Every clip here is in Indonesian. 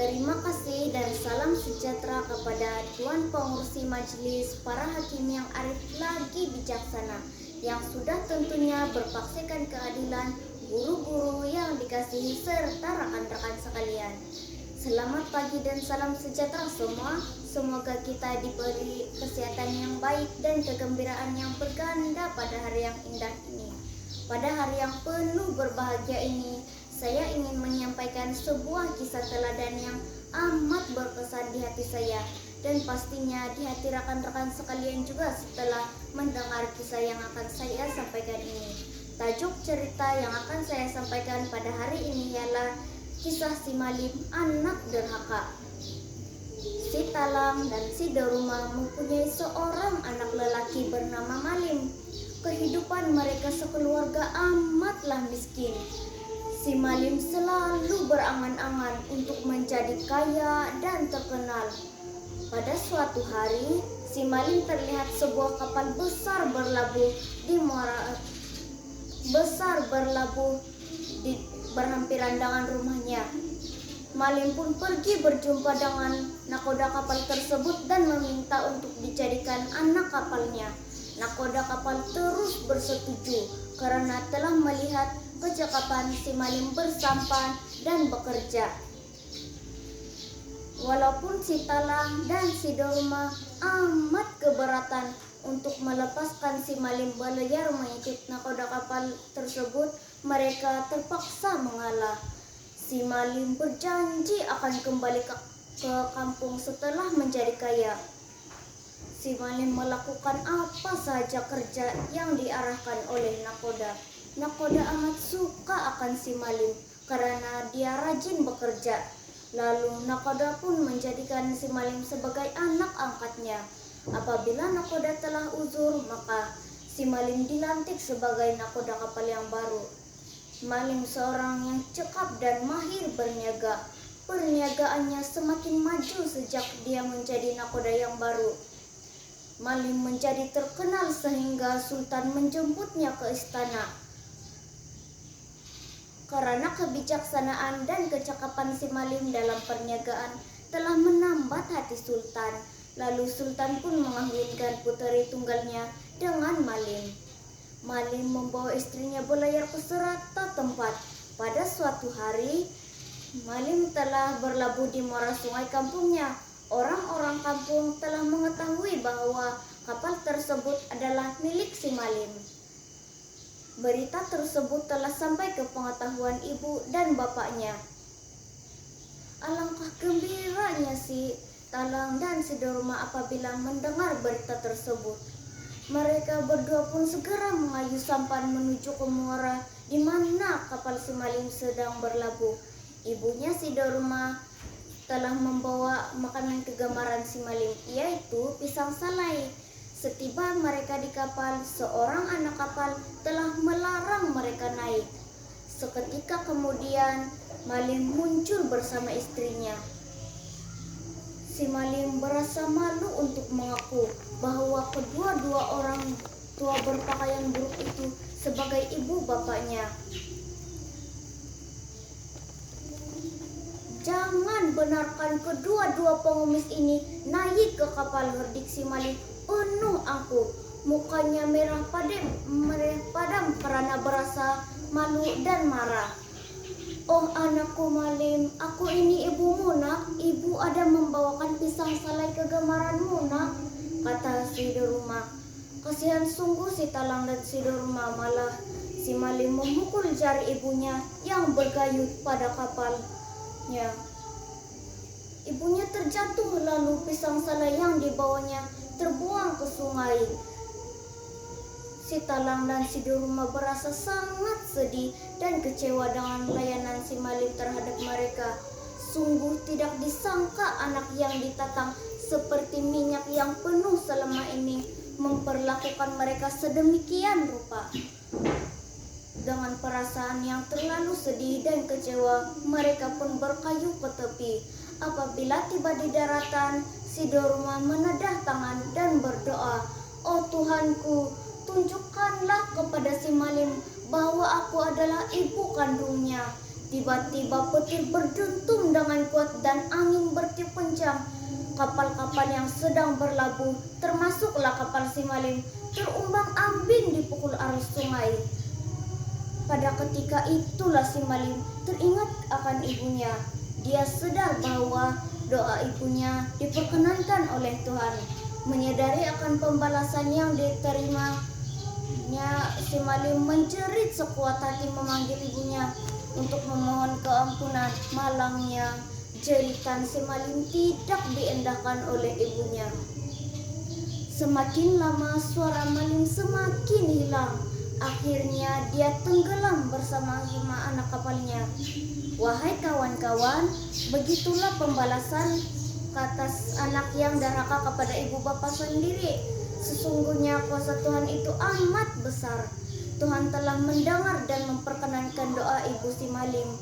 Terima kasih dan salam sejahtera kepada Tuan Pengurusi Majelis, para hakim yang arif lagi bijaksana, yang sudah tentunya berpaksikan keadilan, guru-guru yang dikasihi serta rekan-rekan sekalian. Selamat pagi dan salam sejahtera semua. Semoga kita diberi kesehatan yang baik dan kegembiraan yang berganda pada hari yang indah ini. Pada hari yang penuh berbahagia ini, saya ingin menyampaikan sebuah kisah teladan yang amat berkesan di hati saya, dan pastinya di hati rekan-rekan sekalian juga setelah mendengar kisah yang akan saya sampaikan ini. Tajuk cerita yang akan saya sampaikan pada hari ini ialah kisah si Malim anak durhaka. Si Talang dan si Daruma mempunyai seorang anak lelaki bernama Malim. Kehidupan mereka sekeluarga amatlah miskin. Si Malim selalu berangan-angan untuk menjadi kaya dan terkenal. Pada suatu hari, si Malim terlihat sebuah kapal besar berlabuh berhampiran dengan rumahnya. Malim pun pergi berjumpa dengan nakoda kapal tersebut dan meminta untuk dijadikan anak kapalnya. Nakoda kapal terus bersetuju karena telah melihat kecakapan si Malim bersampan dan bekerja. Walaupun si Talang dan si Daruma amat keberatan untuk melepaskan si Malim belayar mengikut nakoda kapal tersebut, mereka terpaksa mengalah. Si Malim berjanji akan kembali ke kampung setelah menjadi kaya. Si Malim melakukan apa saja kerja yang diarahkan oleh nakoda. Nakoda amat suka akan si Malim karena dia rajin bekerja. Lalu nakoda pun menjadikan si Malim sebagai anak angkatnya. Apabila nakoda telah uzur, maka si Malim dilantik sebagai nakoda kapal yang baru. Malim seorang yang cekap dan mahir berniaga. Perniagaannya semakin maju sejak dia menjadi nakoda yang baru. Malim menjadi terkenal sehingga Sultan menjemputnya ke istana. Karena kebijaksanaan dan kecakapan si Malim dalam perniagaan telah menambat hati Sultan. Lalu Sultan pun mengawinkan puteri tunggalnya dengan Malim. Malim membawa istrinya belayar ke serata tempat. Pada suatu hari, Malim telah berlabuh di muara sungai kampungnya. Orang-orang kampung telah mengetahui bahwa kapal tersebut adalah milik si Malim. Berita tersebut telah sampai ke pengetahuan ibu dan bapaknya. Alangkah gembiranya si Talang dan si Daruma apabila mendengar berita tersebut. Mereka berdua pun segera mengayuh sampan menuju ke muara di mana kapal si Malim sedang berlabuh. Ibunya si Daruma telah membawa makanan kegemaran si Malim, yaitu pisang salai. Setiba mereka di kapal, seorang anak kapal telah melarang mereka naik. Seketika kemudian, Malim muncul bersama istrinya. Si Malim merasa malu untuk mengaku bahwa kedua-dua orang tua berpakaian buruk itu sebagai ibu bapaknya. Jangan benarkan kedua-dua pengemis ini naik ke kapal, herdik si Malim penuh angkuh. Mukanya merah padam karena berasa malu dan marah. Oh anakku Malim, aku ini ibumu nak. Ibu ada membawakan pisang salai kegemaranmu nak, kata si Daruma. Kasihan sungguh si Talang dan si Daruma, malah si Malim memukul jari ibunya yang bergayut pada kapalnya. Ibunya terjatuh, lalu pisang salai yang dibawanya terbuang ke sungai. Si Talang dan si Daruma berasa sangat sedih dan kecewa dengan layanan si Malim terhadap mereka. Sungguh tidak disangka anak yang ditatang seperti minyak yang penuh selama ini memperlakukan mereka sedemikian rupa. Dengan perasaan yang terlalu sedih dan kecewa, mereka pun berkayuh ke tepi. Apabila tiba di daratan, si Daruma menedah tangan dan berdoa, "Oh Tuhanku, tunjukkanlah kepada si Malim bahwa aku adalah ibu kandungnya." Tiba-tiba petir berdentum dengan kuat dan terguncang. Kapal-kapal yang sedang berlabuh, termasuklah kapal si Malim, terumbang-ambing dipukul arus sungai. Pada ketika itulah si Malim teringat akan ibunya. Dia sadar bahwa doa ibunya diperkenankan oleh Tuhan. Menyadari akan pembalasan yang diterimanya, si Malim menjerit sekuat hati memanggil ibunya untuk memohon keampunan. Malangnya, jeritan si Malim tidak diendahkan oleh ibunya. Semakin lama suara Malim semakin hilang. Akhirnya dia tenggelam bersama anak kapalnya. Wahai kawan-kawan, begitulah pembalasan atas anak yang durhaka kepada ibu bapa sendiri. Sesungguhnya kuasa Tuhan itu amat besar. Tuhan telah mendengar dan memperkenankan doa ibu si Malim.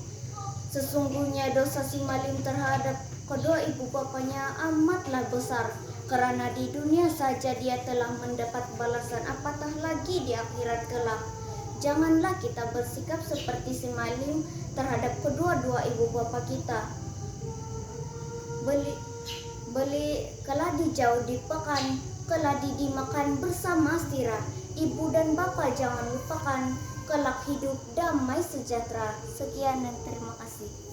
Sesungguhnya dosa si Malim terhadap kedua ibu bapanya amatlah besar. Karena di dunia saja dia telah mendapat balasan, apatah lagi di akhirat kelak. Janganlah kita bersikap seperti si Malim terhadap kedua-dua ibu bapa kita. Beli keladi jauh dipekan, keladi dimakan bersama sirah. Ibu dan bapa jangan lupakan, kelak hidup damai sejahtera. Sekian dan terima kasih.